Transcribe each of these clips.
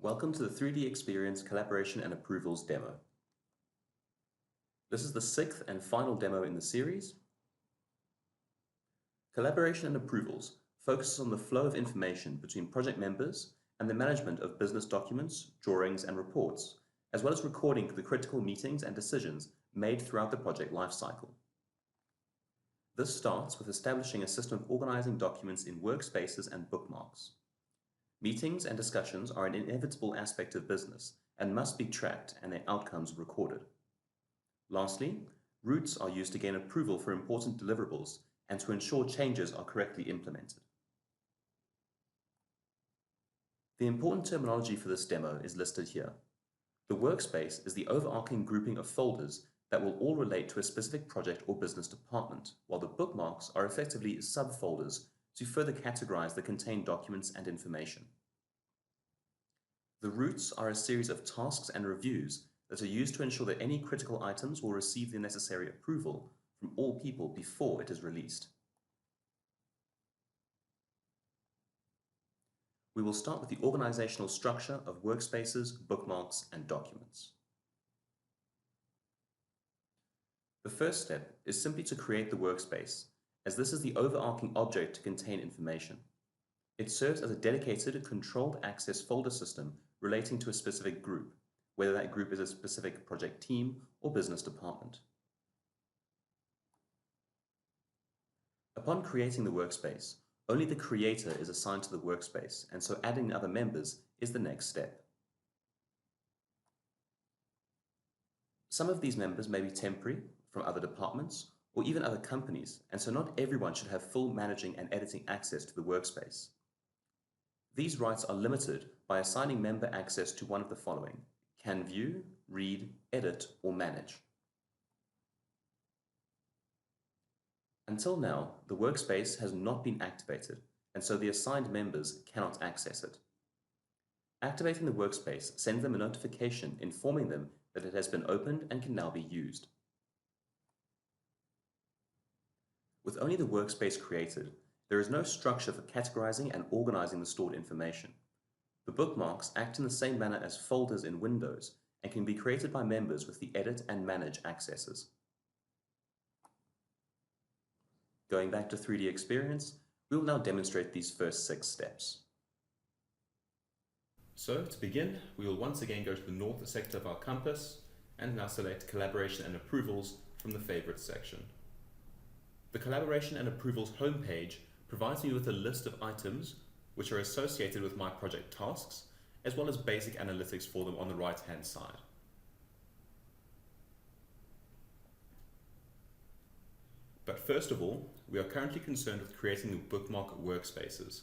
Welcome to the 3D Experience Collaboration and Approvals demo. This is the sixth and final demo in the series. Collaboration and Approvals focuses on the flow of information between project members and the management of business documents, drawings, and reports, as well as recording the critical meetings and decisions made throughout the project lifecycle. This starts with establishing a system of organizing documents in Workspaces and Bookmarks. Meetings and discussions are an inevitable aspect of business and must be tracked and their outcomes recorded. Lastly, routes are used to gain approval for important deliverables and to ensure changes are correctly implemented. The important terminology for this demo is listed here. The workspace is the overarching grouping of folders that will all relate to a specific project or business department, while the bookmarks are effectively subfolders to further categorize the contained documents and information. The routes are a series of tasks and reviews that are used to ensure that any critical items will receive the necessary approval from all people before it is released. We will start with the organizational structure of workspaces, bookmarks, and documents. The first step is simply to create the workspace, as this is the overarching object to contain information. It serves as a dedicated, controlled access folder system relating to a specific group, whether that group is a specific project team or business department. Upon creating the workspace, only the creator is assigned to the workspace, and so adding other members is the next step. Some of these members may be temporary, from other departments, or even other companies, and so not everyone should have full managing and editing access to the workspace. These rights are limited by assigning member access to one of the following: can view, read, edit, or manage. Until now, the workspace has not been activated, and so the assigned members cannot access it. Activating the workspace sends them a notification informing them that it has been opened and can now be used. With only the workspace created, there is no structure for categorizing and organizing the stored information. The bookmarks act in the same manner as folders in Windows and can be created by members with the edit and manage accesses. Going back to 3D Experience, we will now demonstrate these first 6 steps. So to begin, we will once again go to the north sector of our compass and now select Collaboration and Approvals from the Favorites section. The Collaboration and Approvals homepage provides me with a list of items which are associated with my project tasks, as well as basic analytics for them on the right-hand side. But first of all, we are currently concerned with creating the bookmark workspaces.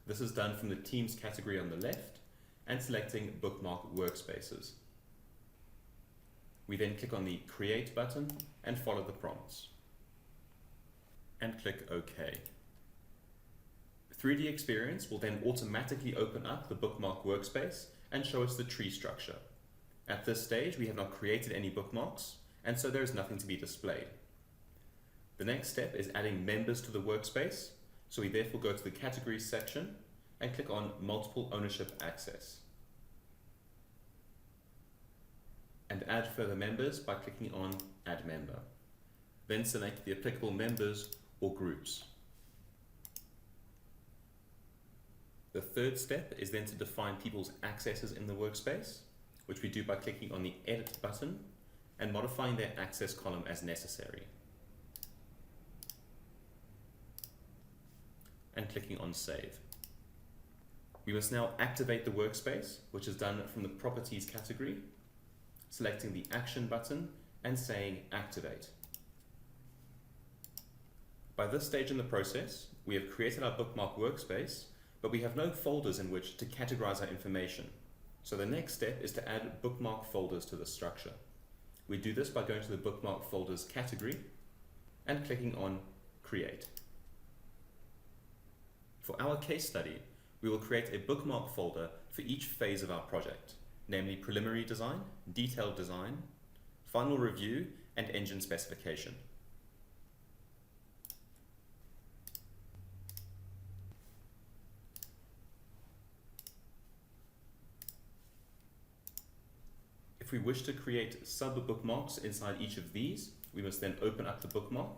This is done from the Teams category on the left and selecting Bookmark Workspaces. We then click on the Create button and follow the prompts. And click OK. 3D Experience will then automatically open up the bookmark workspace and show us the tree structure. At this stage, we have not created any bookmarks, and so there is nothing to be displayed. The next step is adding members to the workspace, so we therefore go to the Categories section and click on Multiple Ownership Access. And add further members by clicking on Add Member. Then select the applicable members or groups. The third step is then to define people's accesses in the workspace, which we do by clicking on the Edit button and modifying their access column as necessary. And clicking on Save. We must now activate the workspace, which is done from the Properties category, selecting the Action button and saying Activate. By this stage in the process, we have created our bookmark workspace, but we have no folders in which to categorize our information. So the next step is to add bookmark folders to the structure. We do this by going to the Bookmark Folders category and clicking on Create. For our case study, we will create a bookmark folder for each phase of our project, namely preliminary design, detailed design, final review, and engine specification. If we wish to create sub-bookmarks inside each of these, we must then open up the bookmark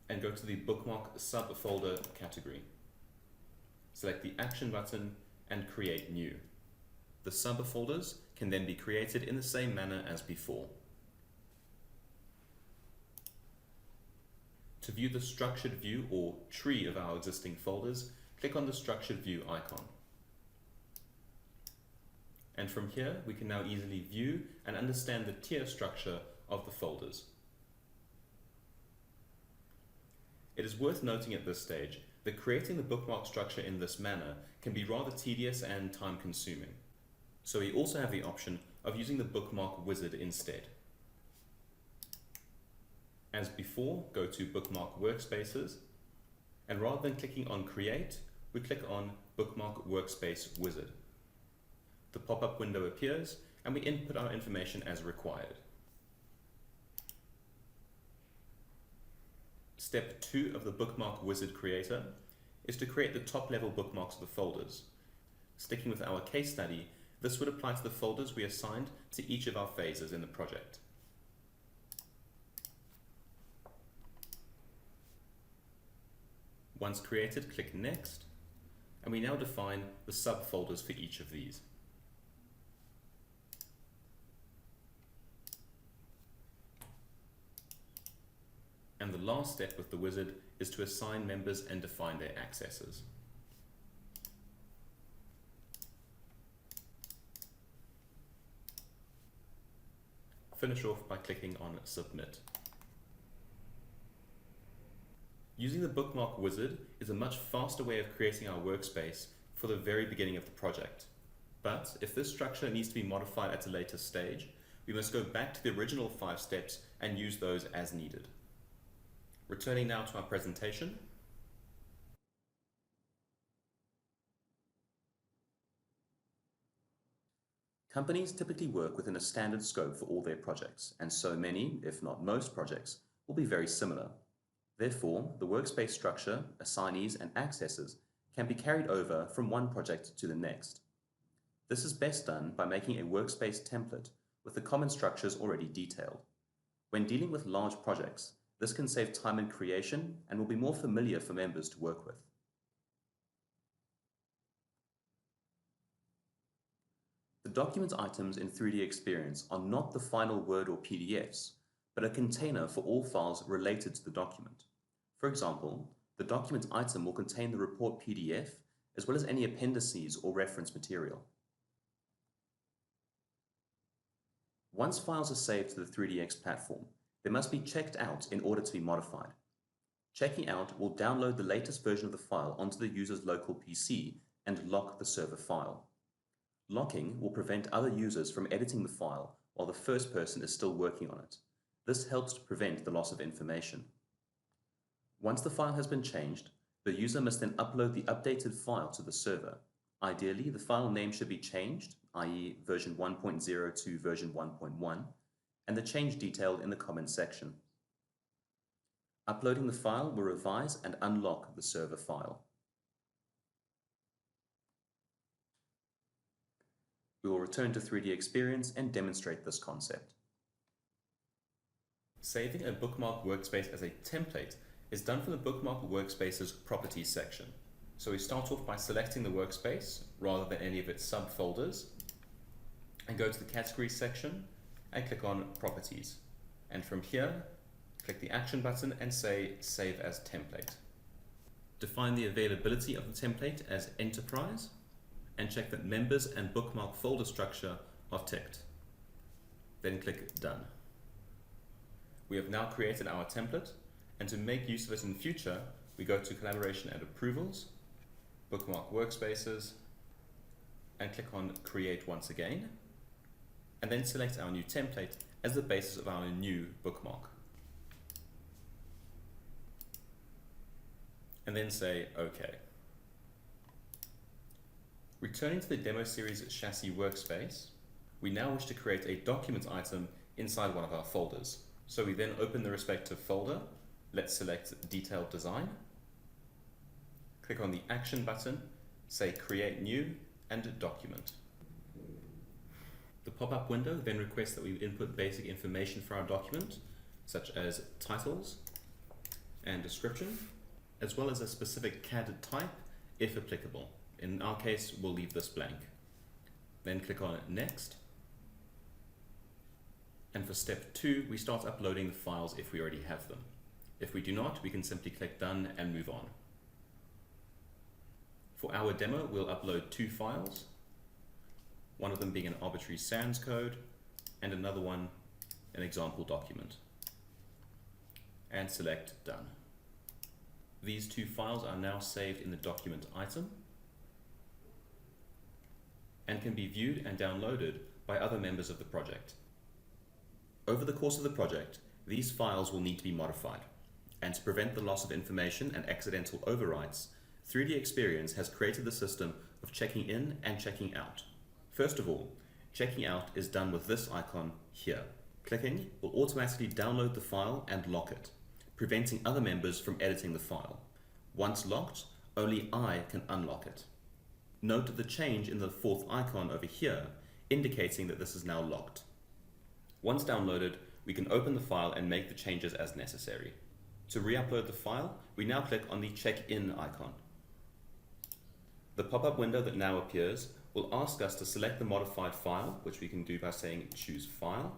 and go to the bookmark subfolder category. Select the action button and create new. The subfolders can then be created in the same manner as before. To view the structured view or tree of our existing folders, click on the structured view icon. And from here, we can now easily view and understand the tier structure of the folders. It is worth noting at this stage that creating the bookmark structure in this manner can be rather tedious and time-consuming. So we also have the option of using the bookmark wizard instead. As before, go to Bookmark Workspaces, and rather than clicking on Create, we click on Bookmark Workspace Wizard. The pop-up window appears, and we input our information as required. Step 2 of the Bookmark Wizard Creator is to create the top-level bookmarks of the folders. Sticking with our case study, this would apply to the folders we assigned to each of our phases in the project. Once created, click Next, and we now define the subfolders for each of these. And the last step with the wizard is to assign members and define their accesses. Finish off by clicking on Submit. Using the bookmark wizard is a much faster way of creating our workspace for the very beginning of the project. But if this structure needs to be modified at a later stage, we must go back to the original 5 steps and use those as needed. Returning now to our presentation. Companies typically work within a standard scope for all their projects, and so many, if not most projects, will be very similar. Therefore, the workspace structure, assignees, and accesses can be carried over from one project to the next. This is best done by making a workspace template with the common structures already detailed. When dealing with large projects, this can save time in creation and will be more familiar for members to work with. The document items in 3D Experience are not the final Word or PDFs, but a container for all files related to the document. For example, the document item will contain the report PDF as well as any appendices or reference material. Once files are saved to the 3DX platform, they must be checked out in order to be modified. Checking out will download the latest version of the file onto the user's local PC and lock the server file. Locking will prevent other users from editing the file while the first person is still working on it. This helps to prevent the loss of information. Once the file has been changed, the user must then upload the updated file to the server. Ideally, the file name should be changed, i.e. version 1.0 to version 1.1, and the change detailed in the comments section. Uploading the file will revise and unlock the server file. We will return to 3D Experience and demonstrate this concept. Saving a bookmark workspace as a template is done from the Bookmark Workspaces Properties section. So we start off by selecting the workspace rather than any of its subfolders, and go to the Categories section and click on Properties. And from here, click the Action button and say Save as Template. Define the availability of the template as Enterprise, and check that Members and Bookmark folder structure are ticked. Then click Done. We have now created our template, and to make use of it in the future, we go to Collaboration and Approvals, Bookmark Workspaces, and click on Create once again, and then select our new template as the basis of our new bookmark. And then say OK. Returning to the demo series chassis workspace, we now wish to create a document item inside one of our folders. So we then open the respective folder. Let's select Detailed Design. Click on the Action button, say Create New, and Document. The pop-up window then requests that we input basic information for our document, such as titles and description, as well as a specific CAD type, if applicable. In our case, we'll leave this blank. Then click on Next. And for step 2, we start uploading the files if we already have them. If we do not, we can simply click Done and move on. For our demo, we'll upload 2 files, one of them being an arbitrary sans code, and another one an example document. And select Done. These 2 files are now saved in the document item and can be viewed and downloaded by other members of the project. Over the course of the project, these files will need to be modified, and to prevent the loss of information and accidental overwrites, 3D Experience has created the system of checking in and checking out. First of all, checking out is done with this icon here. Clicking will automatically download the file and lock it, preventing other members from editing the file. Once locked, only I can unlock it. Note the change in the 4th icon over here, indicating that this is now locked. Once downloaded, we can open the file and make the changes as necessary. To re-upload the file, we now click on the Check In icon. The pop-up window that now appears will ask us to select the modified file, which we can do by saying Choose File.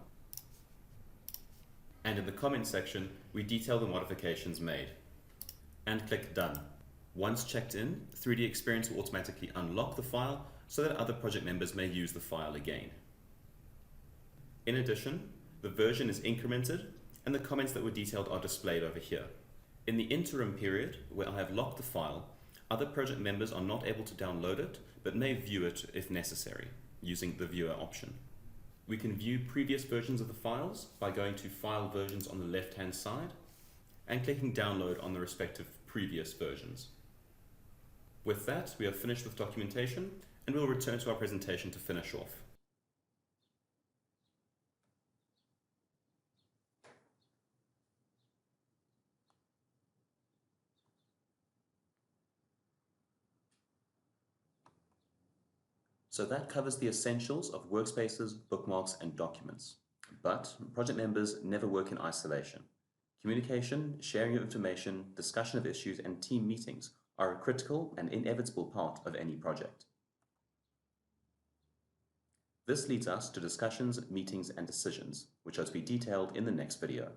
And in the comment section, we detail the modifications made. And click Done. Once checked in, 3D Experience will automatically unlock the file so that other project members may use the file again. In addition, the version is incremented and the comments that were detailed are displayed over here. In the interim period, where I have locked the file, other project members are not able to download it, but may view it if necessary, using the Viewer option. We can view previous versions of the files by going to File Versions on the left-hand side and clicking Download on the respective previous versions. With that, we are finished with documentation, and we'll return to our presentation to finish off. So that covers the essentials of Workspaces, bookmarks, and documents. But project members never work in isolation. Communication, sharing of information, discussion of issues, and team meetings are a critical and inevitable part of any project. This leads us to discussions, meetings, and decisions, which are to be detailed in the next video.